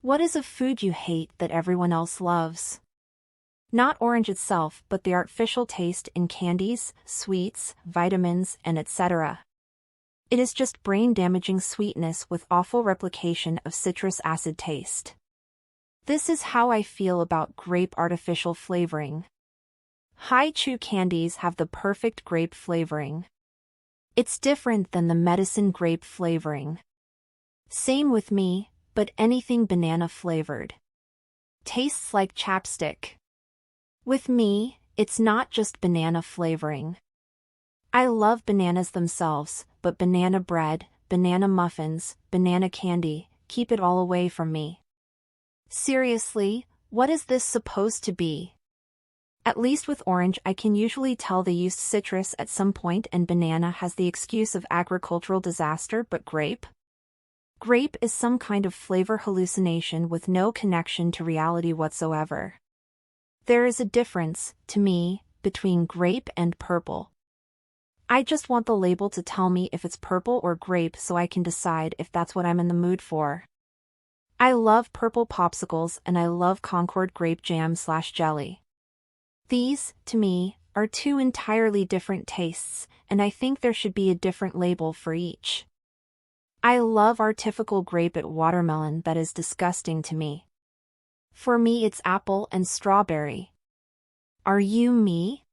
What is a food you hate that everyone else loves? Not orange itself, but the artificial taste in candies, sweets, vitamins, and etc. It is just brain-damaging sweetness with awful replication of citrus acid taste. This is how I feel about grape artificial flavoring. High-chew candies have the perfect grape flavoring. It's different than the medicine grape flavoring. Same with me, but anything banana flavored tastes like chapstick. With me, it's not just banana flavoring. I love bananas themselves, but banana bread, banana muffins, banana candy, keep it all away from me. Seriously, what is this supposed to be? At least with orange I can usually tell they used citrus at some point, and banana has the excuse of agricultural disaster, but grape? Grape is some kind of flavor hallucination with no connection to reality whatsoever. There is a difference, to me, between grape and purple. I just want the label to tell me if it's purple or grape so I can decide if that's what I'm in the mood for. I love purple popsicles and I love Concord grape jam/jelly. These, to me, are two entirely different tastes, and I think there should be a different label for each. I love artificial grape at watermelon, that is disgusting to me. For me it's apple and strawberry. Are you me?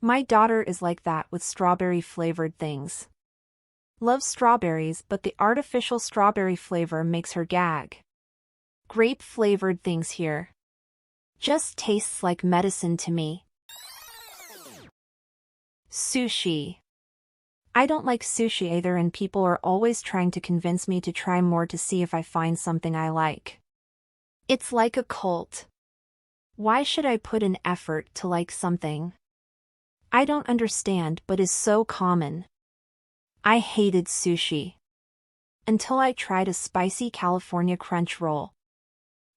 My daughter is like that with strawberry-flavored things. Loves strawberries, but the artificial strawberry flavor makes her gag. Grape-flavored things here just tastes like medicine to me. Sushi. I don't like sushi either, and people are always trying to convince me to try more to see if I find something I like. It's like a cult. Why should I put in effort to like something I don't understand but is so common? I hated sushi until I tried a spicy California crunch roll.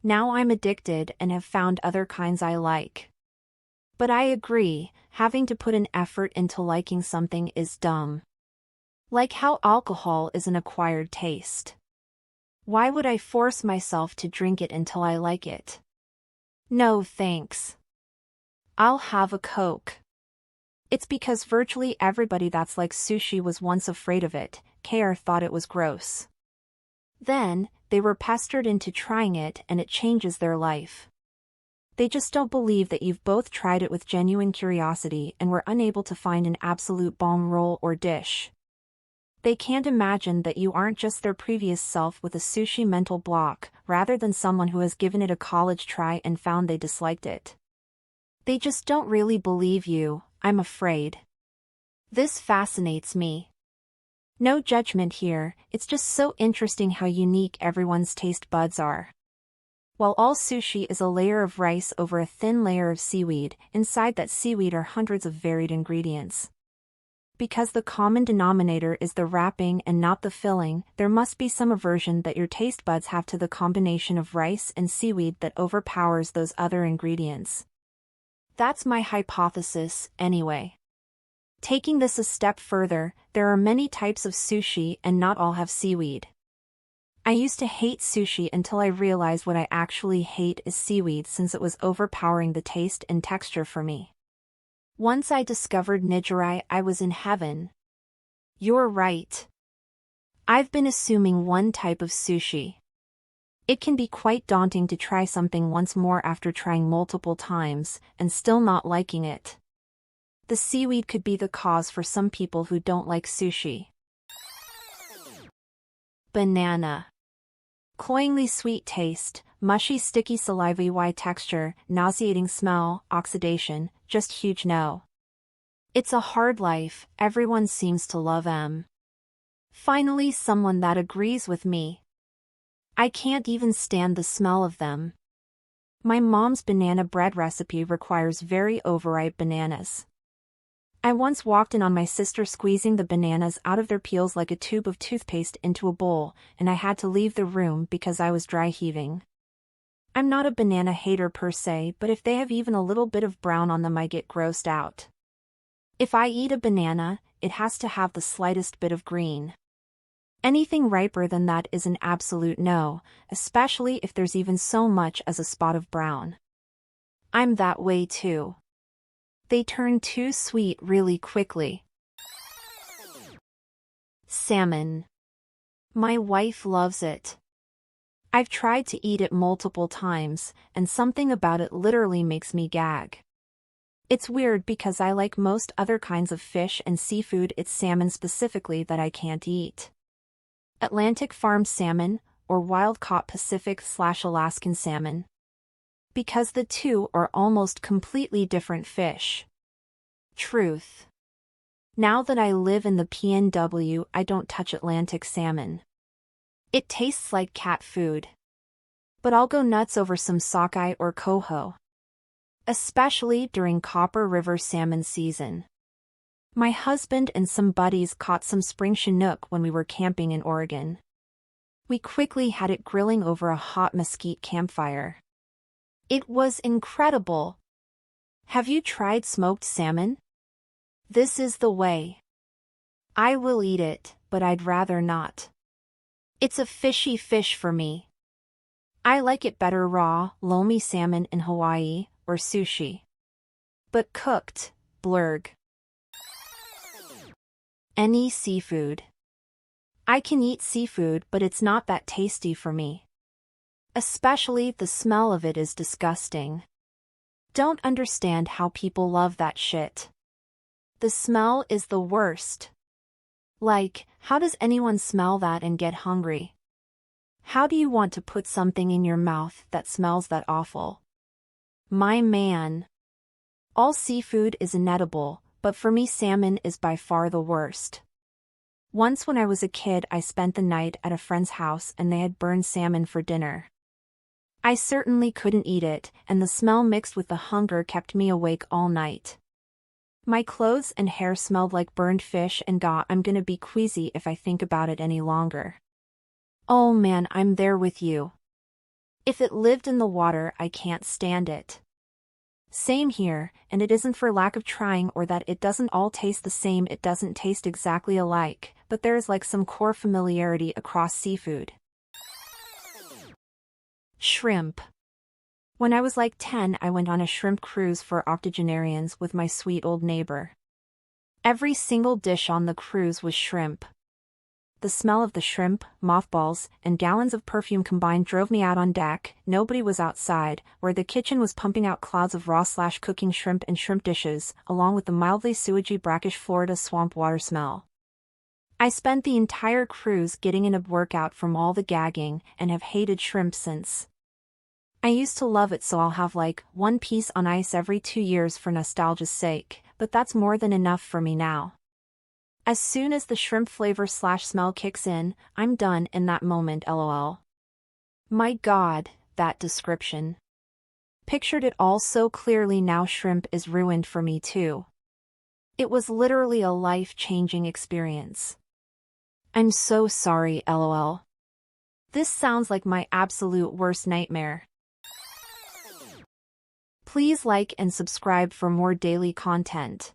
Now I'm addicted and have found other kinds I like. But I agree, having to put an effort into liking something is dumb. Like how alcohol is an acquired taste. Why would I force myself to drink it until I like it? No thanks. I'll have a Coke. It's because virtually everybody that's like sushi was once afraid of it, or thought it was gross. Then, they were pestered into trying it and it changes their life. They just don't believe that you've both tried it with genuine curiosity and were unable to find an absolute bomb roll or dish. They can't imagine that you aren't just their previous self with a sushi mental block, rather than someone who has given it a college try and found they disliked it. They just don't really believe you, I'm afraid. This fascinates me. No judgment here, it's just so interesting how unique everyone's taste buds are. While all sushi is a layer of rice over a thin layer of seaweed, inside that seaweed are hundreds of varied ingredients. Because the common denominator is the wrapping and not the filling, there must be some aversion that your taste buds have to the combination of rice and seaweed that overpowers those other ingredients. That's my hypothesis, anyway. Taking this a step further, there are many types of sushi and not all have seaweed. I used to hate sushi until I realized what I actually hate is seaweed, since it was overpowering the taste and texture for me. Once I discovered nigiri, I was in heaven. You're right. I've been assuming one type of sushi. It can be quite daunting to try something once more after trying multiple times and still not liking it. The seaweed could be the cause for some people who don't like sushi. Banana. Cloyingly sweet taste, mushy sticky salivary texture, nauseating smell, oxidation, just huge no. It's a hard life, everyone seems to love them. Finally someone that agrees with me. I can't even stand the smell of them. My mom's banana bread recipe requires very overripe bananas. I once walked in on my sister squeezing the bananas out of their peels like a tube of toothpaste into a bowl, and I had to leave the room because I was dry heaving. I'm not a banana hater per se, but if they have even a little bit of brown on them I get grossed out. If I eat a banana, it has to have the slightest bit of green. Anything riper than that is an absolute no, especially if there's even so much as a spot of brown. I'm that way too. They turn too sweet really quickly. Salmon. My wife loves it. I've tried to eat it multiple times, and something about it literally makes me gag. It's weird because I like most other kinds of fish and seafood, it's salmon specifically that I can't eat. Atlantic farmed salmon, or wild-caught Pacific/Alaskan salmon. Because the two are almost completely different fish. Truth. Now that I live in the PNW, I don't touch Atlantic salmon. It tastes like cat food. But I'll go nuts over some sockeye or coho. Especially during Copper River salmon season. My husband and some buddies caught some spring Chinook when we were camping in Oregon. We quickly had it grilling over a hot mesquite campfire. It was incredible. Have you tried smoked salmon? This is the way. I will eat it, but I'd rather not. It's a fishy fish for me. I like it better raw, lomi salmon in Hawaii, or sushi. But cooked, blurg. Any seafood. I can eat seafood, but it's not that tasty for me. Especially the smell of it is disgusting. Don't understand how people love that shit. The smell is the worst. Like, how does anyone smell that and get hungry? How do you want to put something in your mouth that smells that awful? My man. All seafood is inedible, but for me salmon is by far the worst. Once when I was a kid I spent the night at a friend's house and they had burned salmon for dinner. I certainly couldn't eat it, and the smell mixed with the hunger kept me awake all night. My clothes and hair smelled like burned fish, and I'm gonna be queasy if I think about it any longer. Oh man, I'm there with you. If it lived in the water I can't stand it. Same here, and it isn't for lack of trying or that it doesn't all taste the same, it doesn't taste exactly alike, but there is like some core familiarity across seafood. Shrimp. When I was like 10 I went on a shrimp cruise for octogenarians with my sweet old neighbor. Every single dish on the cruise was shrimp. The smell of the shrimp, mothballs, and gallons of perfume combined drove me out on deck. Nobody was outside, where the kitchen was pumping out clouds of raw/cooking shrimp and shrimp dishes, along with the mildly sewagey brackish Florida swamp water smell. I spent the entire cruise getting in a workout from all the gagging, and have hated shrimp since. I used to love it, so I'll have like one piece on ice every 2 years for nostalgia's sake, but that's more than enough for me now. As soon as the shrimp flavor/smell kicks in, I'm done in that moment, lol. My god, that description. Pictured it all so clearly now. Shrimp is ruined for me too. It was literally a life-changing experience. I'm so sorry, lol. This sounds like my absolute worst nightmare. Please like and subscribe for more daily content.